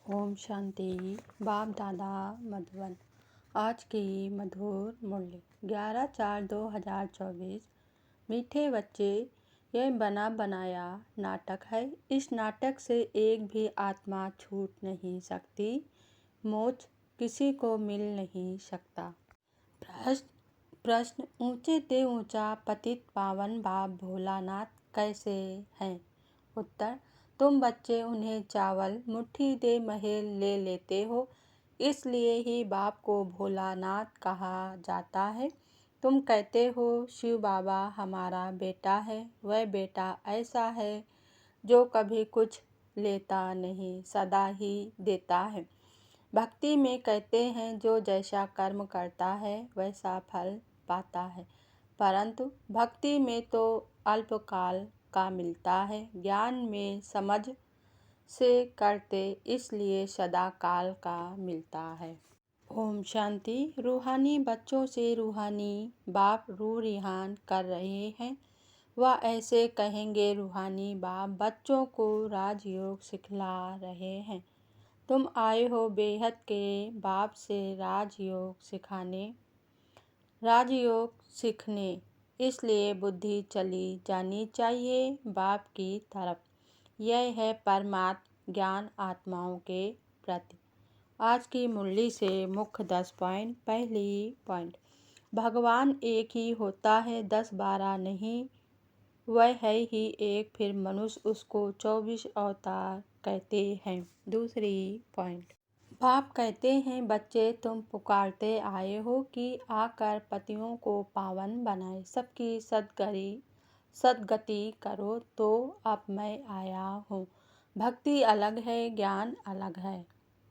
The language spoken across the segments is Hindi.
ओम शांति। बाप दादा मधुबन। आज की मधुर मुरली 11/4/2024। मीठे बच्चे, यह बना बनाया नाटक है। इस नाटक से एक भी आत्मा छूट नहीं सकती। मोक्ष किसी को मिल नहीं सकता। प्रश्न ऊंचे ते ऊंचा पतित पावन बाप भोलानाथ कैसे हैं? उत्तर, तुम बच्चे उन्हें चावल मुट्ठी दे महल ले लेते हो, इसलिए ही बाप को भोलानाथ कहा जाता है। तुम कहते हो शिव बाबा हमारा बेटा है। वह बेटा ऐसा है जो कभी कुछ लेता नहीं, सदा ही देता है। भक्ति में कहते हैं जो जैसा कर्म करता है वैसा फल पाता है, परंतु भक्ति में तो अल्पकाल का मिलता है। ज्ञान में समझ से करते इसलिए सदा काल का मिलता है। ओम शांति। रूहानी बच्चों से रूहानी बाप रूह रिहान कर रहे हैं। वह ऐसे कहेंगे रूहानी बाप बच्चों को राजयोग सिखला रहे हैं। तुम आए हो बेहद के बाप से राजयोग सीखने, इसलिए बुद्धि चली जानी चाहिए बाप की तरफ। यह है परमात्म ज्ञान आत्माओं के प्रति। आज की मुरली से मुख्य 10 पॉइंट। पहली पॉइंट, भगवान एक ही होता है, 10-12 नहीं। वह है ही एक, फिर मनुष्य उसको 24 अवतार कहते हैं। दूसरी पॉइंट, बाप कहते हैं बच्चे तुम पुकारते आए हो कि आकर पतियों को पावन बनाए, सबकी सद्गति करो, तो अब मैं आया हूँ। भक्ति अलग है, ज्ञान अलग है।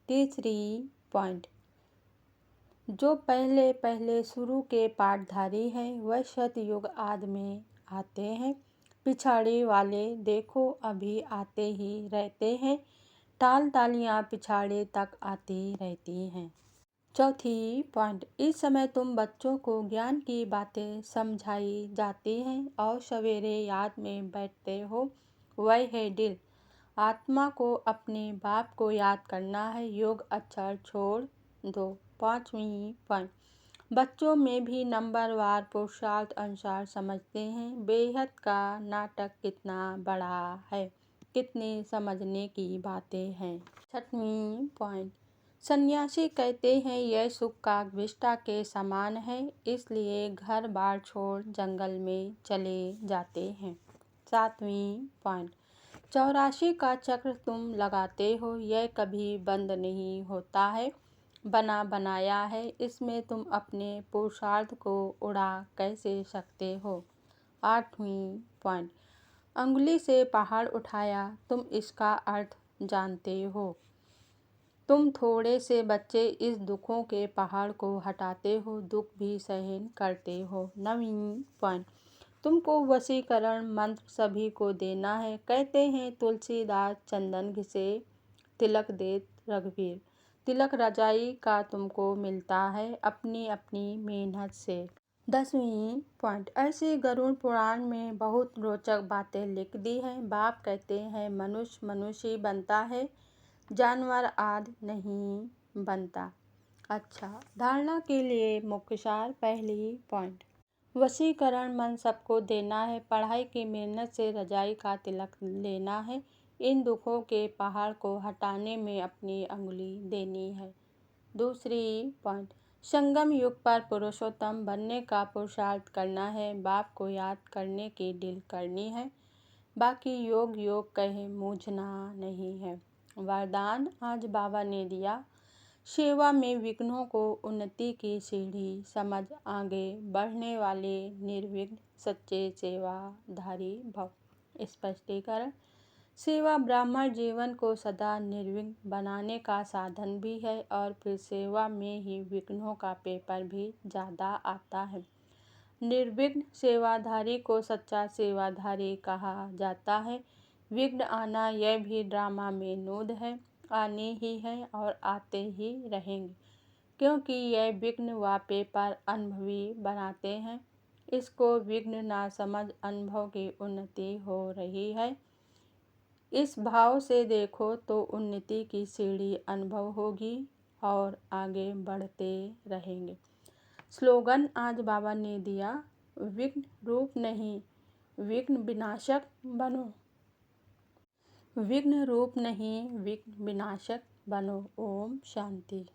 तीसरी पॉइंट, जो पहले पहले शुरू के पाठधारी हैं वह सतयुग आदि में आते हैं। पिछाड़ी वाले देखो अभी आते ही रहते हैं। तालियां पिछाड़े तक आती रहती हैं। चौथी पॉइंट, इस समय तुम बच्चों को ज्ञान की बातें समझाई जाती हैं और सवेरे याद में बैठते हो। वह है दिल। आत्मा को अपने बाप को याद करना है, योग अक्षर छोड़ दो। पांचवी पॉइंट, बच्चों में भी नंबरवार पुरुषार्थ अनुसार समझते हैं। बेहद का नाटक कितना बड़ा है, कितनी समझने की बातें हैं। छठवीं पॉइंट, सन्यासी कहते हैं यह सुख का विष्टा के समान है, इसलिए घर बार छोड़ जंगल में चले जाते हैं। सातवीं पॉइंट, 84 का चक्र तुम लगाते हो, यह कभी बंद नहीं होता है, बना बनाया है। इसमें तुम अपने पुरुषार्थ को उड़ा कैसे सकते हो। आठवीं पॉइंट, अंगुली से पहाड़ उठाया, तुम इसका अर्थ जानते हो। तुम थोड़े से बच्चे इस दुखों के पहाड़ को हटाते हो, दुख भी सहन करते हो। नवीं पॉइंट, तुमको वशीकरण मंत्र सभी को देना है। कहते हैं तुलसीदास चंदन घिसे, तिलक दे रघुवीर। तिलक रजाई का तुमको मिलता है अपनी अपनी मेहनत से। 10वीं पॉइंट, ऐसी गरुड़ पुराण में बहुत रोचक बातें लिख दी हैं। बाप कहते हैं मनुष्य मनुष्य ही बनता है, जानवर आदि नहीं बनता। अच्छा, धारणा के लिए मुख्य सार। पहली पॉइंट, वशीकरण मन सबको देना है। पढ़ाई की मेहनत से रजाई का तिलक लेना है। इन दुखों के पहाड़ को हटाने में अपनी अंगुली देनी है। दूसरी पॉइंट, संगम युग पर पुरुषोत्तम बनने का पुरुषार्थ करना है। बाप को याद करने की दिल करनी है, बाकी योग योग कहे मूझना नहीं है। वरदान आज बाबा ने दिया, सेवा में विघ्नों को उन्नति की सीढ़ी समझ आगे बढ़ने वाले निर्विघ्न सच्चे सेवाधारी भव। स्पष्टीकरण, सेवा ब्राह्मण जीवन को सदा निर्विघ्न बनाने का साधन भी है, और फिर सेवा में ही विघ्नों का पेपर भी ज़्यादा आता है। निर्विघ्न सेवाधारी को सच्चा सेवाधारी कहा जाता है। विघ्न आना यह भी ड्रामा में नूद है, आने ही है और आते ही रहेंगे, क्योंकि यह विघ्न व पेपर अनुभवी बनाते हैं। इसको विघ्न ना समझ अनुभव की उन्नति हो रही है। इस भाव से देखो तो उन्नति की सीढ़ी अनुभव होगी और आगे बढ़ते रहेंगे। स्लोगन आज बाबा ने दिया, विघ्न रूप नहीं विघ्न विनाशक बनो। विघ्न रूप नहीं विघ्न विनाशक बनो। ओम शांति।